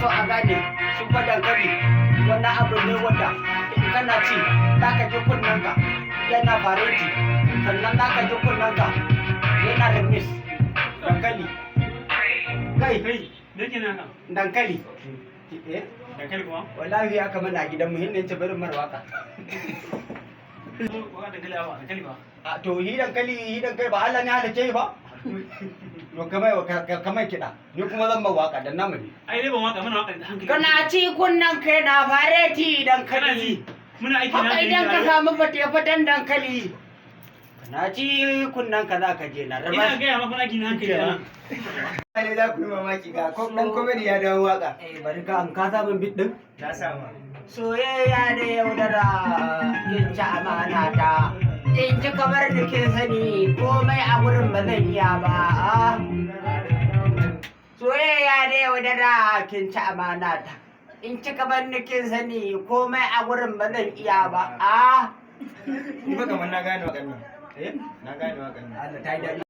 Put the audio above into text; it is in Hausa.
so a gane shi fa dankali wani abu ne wanda in kana ci za ka ji kunnanka yana fareti sannan za ka ji kunnanka yana remis dankali kai me ke nan dankali dankali kuma wallahi aka mana gidan mu hinne ce barin mar waka dankali ba a to yi dankali ba Allah ne halice ba to kamar kiɗa ni kuma zan ba waka dan namu ne ai dai ban waka muna waka da hankali kana ci kunnan kai na fareti dankali muna aiki na haka idan ka samu fate-faten dankali kana ci kunnan ka za ka je na raba ina gaya maka aiki na hankali na ne za ku yi mamaki ga dan komedi ya dawo waka bari ka an ka samu bit din na samu soyayya da yaudara kin ci amana ta in ji kamar da ke sani komai a gurin ba zan iya ba soyayya da yaudara kin ci amana ta in ci kamar da ke sani komai a gurin ba zan iya ba Ni ba kamar na gane waƙan nan. Na gane waƙan nan. Allah ta yi